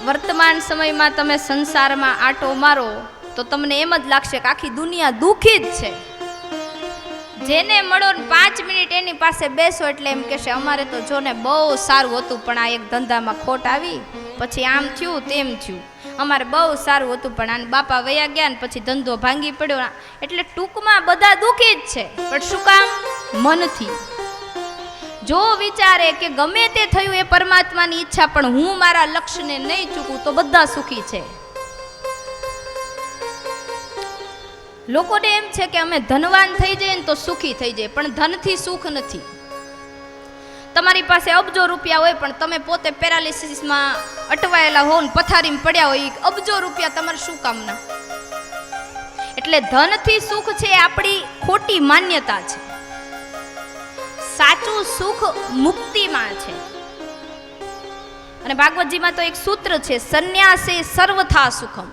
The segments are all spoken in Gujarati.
વર્તમાન સમયમાં તમે સંસારમાં આંટો મારો તો તમને એમ જ લાગશે કે આખી દુનિયા દુઃખી જ છે. જેને મળો ને 5 મિનિટ એની પાસે બેસો એટલે એમ કહેશે અમારે તો જો ને બહુ સારું હતું પણ આ એક ધંધામાં ખોટ આવી, પછી આમ થયું તેમ થયું, અમારે બહુ સારું હતું પણ આને બાપા વયા ગયા ને પછી ધંધો ભાંગી પડ્યો. એટલે ટૂંકમાં બધા દુઃખી જ છે, પણ શું કામ? મનથી. જો વિચારે કે ગમે તે થયું એ પરમાત્માની ઈચ્છા, પણ હું મારા લક્ષ્યને નહીં ચૂકું તો બધા સુખી છે. લોકોને એમ છે કે અમે ધનવાન થઈ જઈએ ને તો સુખી થઈ જાય, પણ ધનથી સુખ નથી. તમારી પાસે અબજો રૂપિયા હોય પણ તમે પોતે પેરાલિસિસમાં અટવાયેલા હો ને પથારીમાં પડ્યા હોય, અબજો રૂપિયા તમારે શું કામના? એટલે ધનથી સુખ છે એ આપણી ખોટી માન્યતા છે. સાચું સુખ મુક્તિમાં છે. અને ભાગવતજીમાં તો એક સૂત્ર છે, સંન્યાસે સર્વથા સુખમ.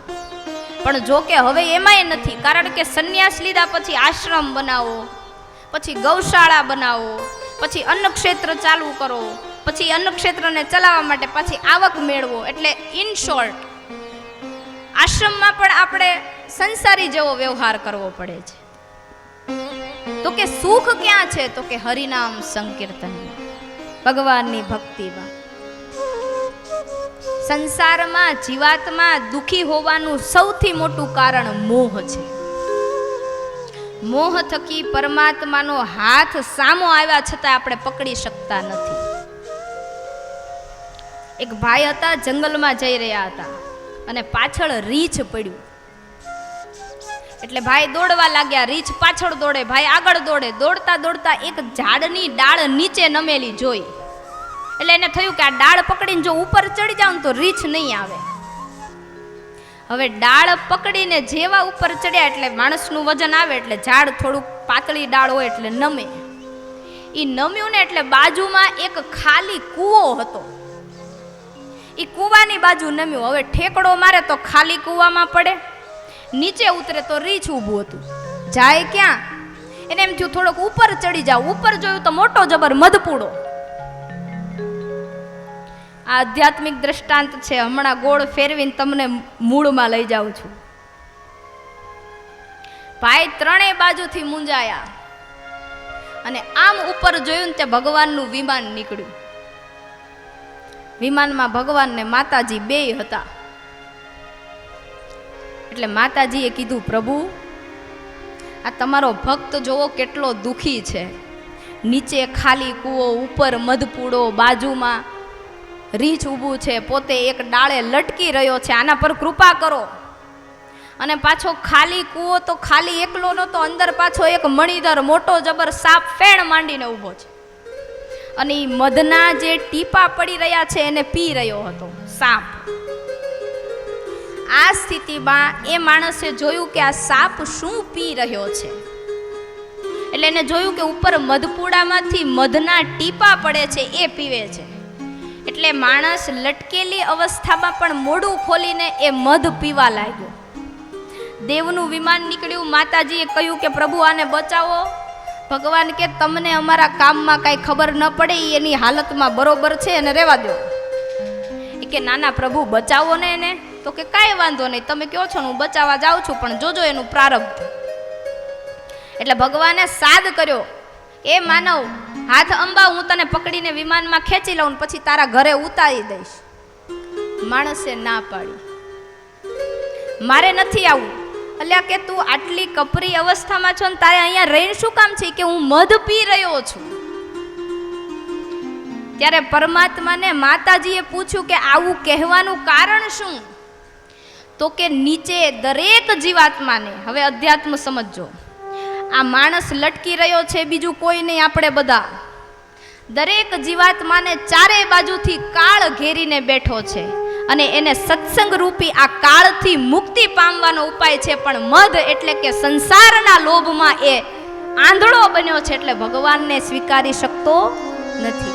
પણ જો કે હવે એમાંય નથી, કારણ કે સંન્યાસ લીધા પછી આશ્રમ બનાવો, પછી ગૌશાળા બનાવો, પછી અન્નક્ષેત્ર ચાલુ કરો, પછી અન્નક્ષેત્રને ચલાવવા માટે પાછી આવક મેળવો. એટલે ઇન શોર્ટ આશ્રમમાં પણ આપણે સંસારી જેવો વ્યવહાર કરવો પડે છે. તો કે સુખ ક્યાં છે? તો કે હરિનામ સંકીર્તન, ભગવાનની ભક્તિમાં. સંસારમાં જીવાત્મા દુખી હોવાનું સૌથી મોટું કારણ મોહ છે. મોહ થકી પરમાત્માનો હાથ સામો આવ્યા છતાં આપણે પકડી શકતા નથી. એક ભાઈ હતા, જંગલમાં જઈ રહ્યા હતા અને પાછળ રીંછ પડ્યું. એટલે ભાઈ દોડવા લાગ્યા, રીંછ પાછળ દોડે, ભાઈ આગળ દોડે. દોડતા દોડતા એક ઝાડની ડાળ નીચે નમેલી જોઈ. એટલે એને થયું કે આ ડાળ પકડીને જો ઉપર ચડી જાઉં તો રીંછ નહીં આવે. હવે ડાળ પકડીને જેવા ઉપર ચડ્યા એટલે માણસનું વજન આવે એટલે ઝાડ થોડુંક પાતળી ડાળ હોય એટલે નમે. એ નમ્યું ને એટલે બાજુમાં એક ખાલી કૂવો હતો. એ કૂવાની બાજુ નમ્યું. હવે ઠેકડો મારે તો ખાલી કૂવામાં પડે, નીચે ઉતરે તો રીંછ ઊભું હતું. જાય ક્યાં? એને એમ થયું થોડોક ઉપર ચડી જાવ. ઉપર જોયું તો મોટો જબર મધપૂડો. આ આધ્યાત્મિક દ્રષ્ટાંત છે. હમણાં ગોળ ફેરવીને તમને મૂળમાં લઈ જાઉં છું. ભાઈ ત્રણેય બાજુથી મૂંઝાયા અને આમ ઉપર જોયું ને તે ભગવાનનું વિમાન નીકળ્યું. વિમાનમાં ભગવાન ને માતાજી બેય હતા. એટલે માતાજીએ કીધું, પ્રભુ આ તમારો ભક્ત જોવો કેટલો દુખી છે. નીચે ખાલી કૂવો, ઉપર મધપૂડો, બાજુમાં રીંછ ઊભું છે, પોતે એક ડાળે લટકી રહ્યો છે. આના પર કૃપા કરો. અને પાછો ખાલી કૂવો તો ખાલી એકલો નતો, અંદર પાછો એક મણીધર મોટો જબર સાપ ફેણ માંડીને ઊભો છે. અને એ મધના જે ટીપા પડી રહ્યા છે એને પી રહ્યો હતો સાપ. આ સ્થિતિમાં એ માણસે જોયું કે આ સાપ શું પી રહ્યો છે. એટલે એને જોયું કે ઉપર મધપૂડામાંથી મધના ટીપા પડે છે, એ પીવે છે. એટલે માણસ લટકેલી અવસ્થામાં પણ મોઢું ખોલીને એ મધ પીવા લાગ્યો. દેવનું વિમાન નીકળ્યું. માતાજીએ કહ્યું કે પ્રભુ આને બચાવો. ભગવાન કે તમને અમારા કામમાં કાંઈ ખબર ન પડે, એની હાલતમાં બરોબર છે અને રહેવા દો. એ કે નાના પ્રભુ બચાવો ને એને. તો કે કાંઈ વાંધો નહીં, તમે કહો છો ને હું બચાવવા જાઉં છું, પણ જોજો એનું પ્રારબ્ધ. એટલે ભગવાને સાદ કર્યો, એ માનવ હાથ અંબા, હું તને પકડીને વિમાનમાં ખેંચી લઉં પછી તારા ઘરે ઉતારી દઈશ. માણસે ના પાડી, મારે નથી આવવું. એટલે કે તું આટલી કપરી અવસ્થામાં છો ને તારે અહીંયા રહીને શું કામ છે? કે હું મધ પી રહ્યો છું. ત્યારે પરમાત્માને માતાજીએ પૂછ્યું કે આવું કહેવાનું કારણ શું? તો કે નીચે દરેક જીવાત્માને, હવે અધ્યાત્મ સમજજો, આ માણસ લટકી રહ્યો છે, બીજું કોઈ નહીં, આપણે બધા, દરેક જીવાત્માને ચારે બાજુથી કાળ ઘેરીને બેઠો છે. અને એને સત્સંગ રૂપી આ કાળથી મુક્તિ પામવાનો ઉપાય છે. પણ મધ એટલે કે સંસારના લોભમાં એ આંધળો બન્યો છે, એટલે ભગવાનને સ્વીકારી શકતો નથી.